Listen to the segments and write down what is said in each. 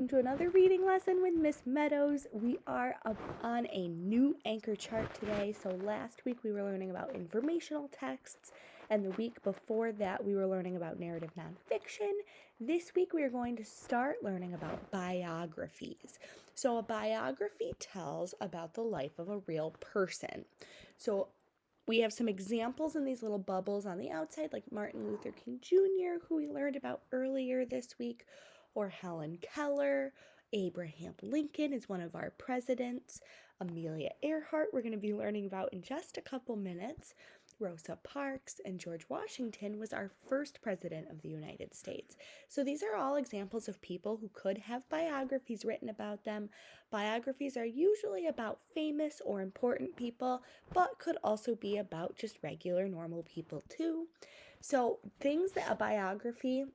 to another reading lesson with Miss Meadows. We are on a new anchor chart today. So last week we were learning about informational texts, and the week before that we were learning about narrative nonfiction. This week we are going to start learning about biographies. So a biography tells about the life of a real person. So we have some examples in these little bubbles on the outside, like Martin Luther King Jr., who we learned about earlier this week, or Helen Keller. Abraham Lincoln is one of our presidents. Amelia Earhart, we're going to be learning about in just a couple minutes. Rosa Parks, and George Washington was our first president of the United States. So these are all examples of people who could have biographies written about them. Biographies are usually about famous or important people, but could also be about just regular, normal people too. So things that a biographies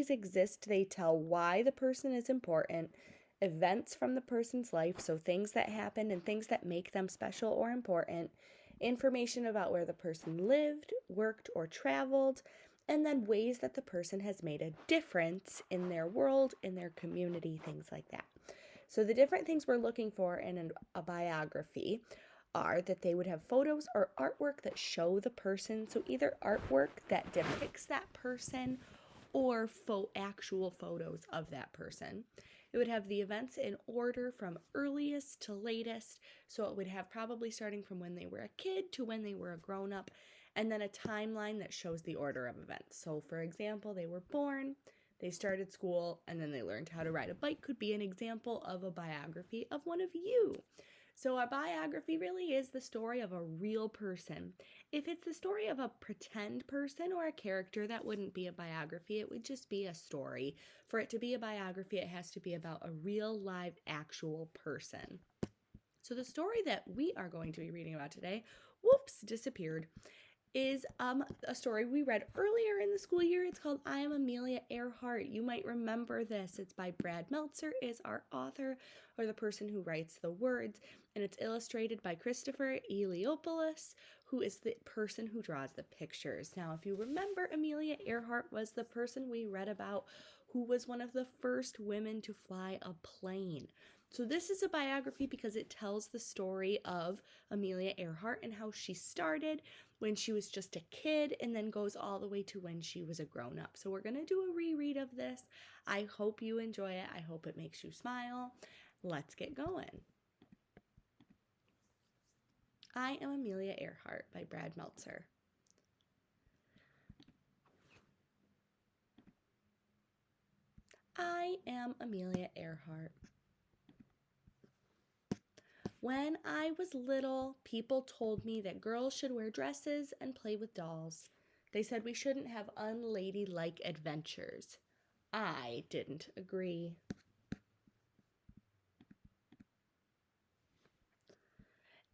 exist. They tell why the person is important, events from the person's life, so things that happened and things that make them special or important, information about where the person lived, worked, or traveled, and then ways that the person has made a difference in their world, in their community, things like that. So the different things we're looking for in a biography are that they would have photos or artwork that show the person. So either artwork that depicts that person or actual photos of that person. It would have the events in order from earliest to latest. So it would have probably starting from when they were a kid to when they were a grown-up, and then a timeline that shows the order of events. So for example, they were born, they started school, and then they learned how to ride a bike could be an example of a biography of one of you. So a biography really is the story of a real person. If it's the story of a pretend person or a character, that wouldn't be a biography. It would just be a story. For it to be a biography, it has to be about a real, live, actual person. So the story that we are going to be reading about today, disappeared, is a story we read earlier in the school year. It's called I Am Amelia Earhart. You might remember this. It's by Brad Meltzer, is our author, or the person who writes the words, and it's illustrated by Christopher Eliopoulos, who is the person who draws the pictures. Now, if you remember, Amelia Earhart was the person we read about who was one of the first women to fly a plane. So this is a biography because it tells the story of Amelia Earhart and how she started when she was just a kid and then goes all the way to when she was a grown-up. So we're going to do a reread of this. I hope you enjoy it. I hope it makes you smile. Let's get going. I Am Amelia Earhart by Brad Meltzer. I am Amelia Earhart. When I was little, people told me that girls should wear dresses and play with dolls. They said we shouldn't have unladylike adventures. I didn't agree.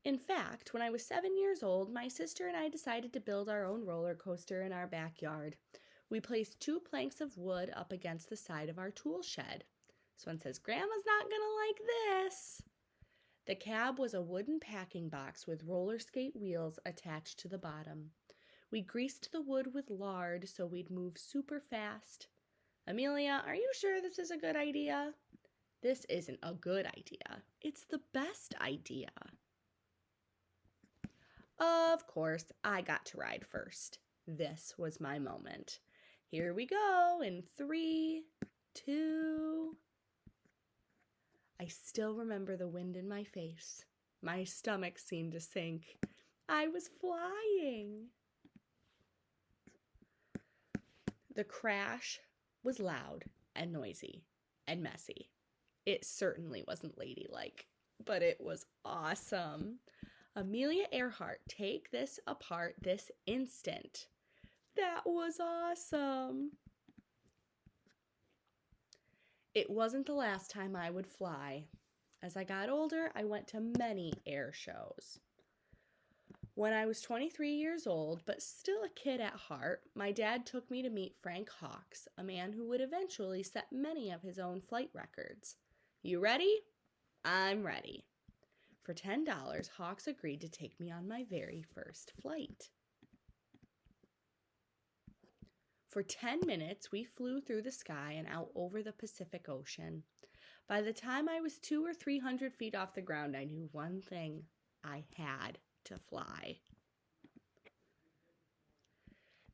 In fact, when I was 7 years old, my sister and I decided to build our own roller coaster in our backyard. We placed 2 planks of wood up against the side of our tool shed. This one says, Grandma's not gonna like this. The cab was a wooden packing box with roller skate wheels attached to the bottom. We greased the wood with lard so we'd move super fast. Amelia, are you sure this is a good idea? This isn't a good idea. It's the best idea. Of course, I got to ride first. This was my moment. Here we go in 3, 2... I still remember the wind in my face. My stomach seemed to sink. I was flying. The crash was loud and noisy and messy. It certainly wasn't ladylike, but it was awesome. Amelia Earhart, take this apart this instant. That was awesome. It wasn't the last time I would fly. As I got older, I went to many air shows. When I was 23 years old, but still a kid at heart, my dad took me to meet Frank Hawks, a man who would eventually set many of his own flight records. You ready? I'm ready. For $10, Hawks agreed to take me on my very first flight. For 10 minutes, we flew through the sky and out over the Pacific Ocean. By the time I was 200 or 300 feet off the ground, I knew one thing: I had to fly.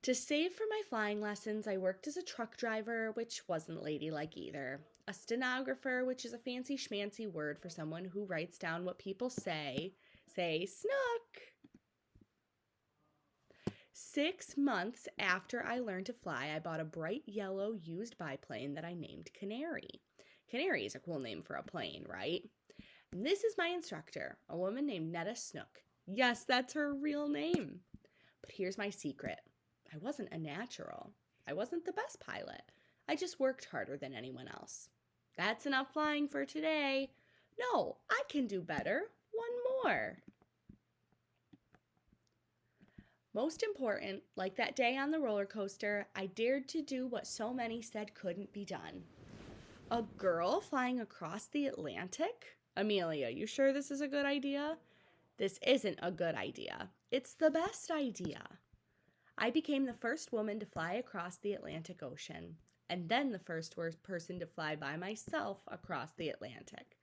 To save for my flying lessons, I worked as a truck driver, which wasn't ladylike either. A stenographer, which is a fancy schmancy word for someone who writes down what people say. Say, snook. 6 months after I learned to fly, I bought a bright yellow used biplane that I named Canary. Canary is a cool name for a plane, right? And this is my instructor, a woman named Netta Snook. Yes, that's her real name. But here's my secret. I wasn't a natural. I wasn't the best pilot. I just worked harder than anyone else. That's enough flying for today. No, I can do better. One more. Most important, like that day on the roller coaster, I dared to do what so many said couldn't be done. A girl flying across the Atlantic? Amelia, you sure this is a good idea? This isn't a good idea. It's the best idea. I became the first woman to fly across the Atlantic Ocean, and then the first person to fly by myself across the Atlantic.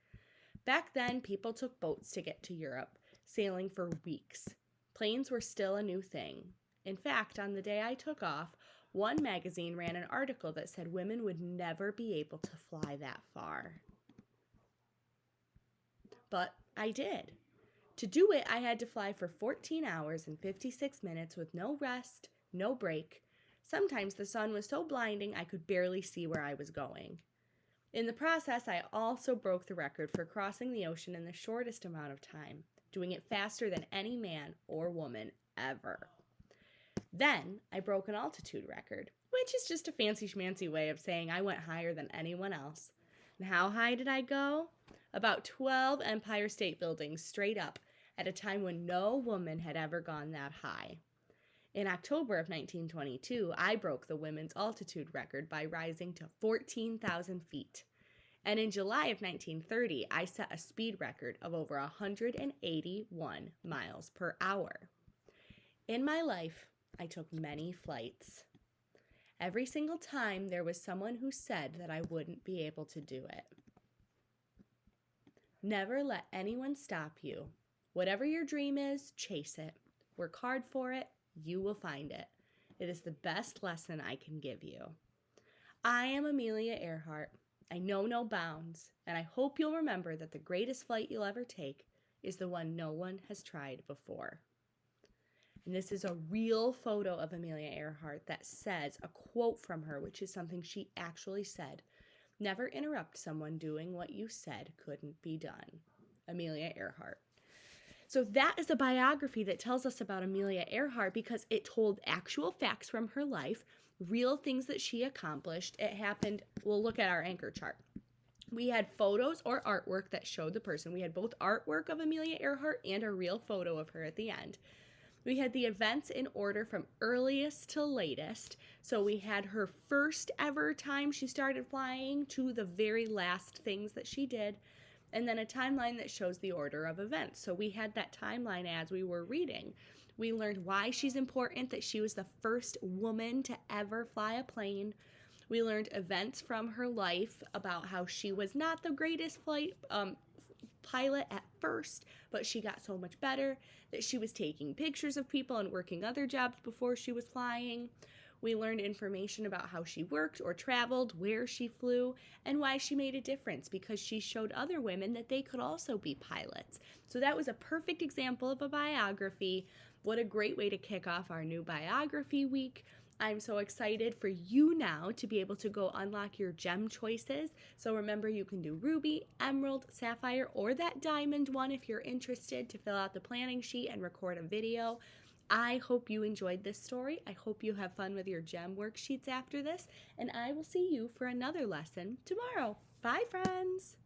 Back then, people took boats to get to Europe, sailing for weeks. Planes were still a new thing. In fact, on the day I took off, one magazine ran an article that said women would never be able to fly that far. But I did. To do it, I had to fly for 14 hours and 56 minutes with no rest, no break. Sometimes the sun was so blinding I could barely see where I was going. In the process, I also broke the record for crossing the ocean in the shortest amount of time, doing it faster than any man or woman ever. Then I broke an altitude record, which is just a fancy schmancy way of saying I went higher than anyone else. And how high did I go? About 12 Empire State Buildings straight up, at a time when no woman had ever gone that high. In October of 1922, I broke the women's altitude record by rising to 14,000 feet. And in July of 1930, I set a speed record of over 181 miles per hour. In my life, I took many flights. Every single time, there was someone who said that I wouldn't be able to do it. Never let anyone stop you. Whatever your dream is, chase it. Work hard for it. You will find it. It is the best lesson I can give you. I am Amelia Earhart. I know no bounds, and I hope you'll remember that the greatest flight you'll ever take is the one no one has tried before. And this is a real photo of Amelia Earhart that says a quote from her, which is something she actually said. Never interrupt someone doing what you said couldn't be done. Amelia Earhart. So that is a biography that tells us about Amelia Earhart because it told actual facts from her life, real things that she accomplished. It happened, we'll look at our anchor chart. We had photos or artwork that showed the person. We had both artwork of Amelia Earhart and a real photo of her at the end. We had the events in order from earliest to latest. So we had her first ever time she started flying to the very last things that she did. And then a timeline that shows the order of events. So we had that timeline as we were reading. We learned why she's important, that she was the first woman to ever fly a plane. We learned events from her life about how she was not the greatest pilot at first, but she got so much better, that she was taking pictures of people and working other jobs before she was flying. We learned information about how she worked or traveled, where she flew, and why she made a difference, because she showed other women that they could also be pilots. So that was a perfect example of a biography. What a great way to kick off our new biography week. I'm so excited for you now to be able to go unlock your gem choices. So remember, you can do ruby, emerald, sapphire, or that diamond one if you're interested, to fill out the planning sheet and record a video. I hope you enjoyed this story. I hope you have fun with your gem worksheets after this, and I will see you for another lesson tomorrow. Bye, friends.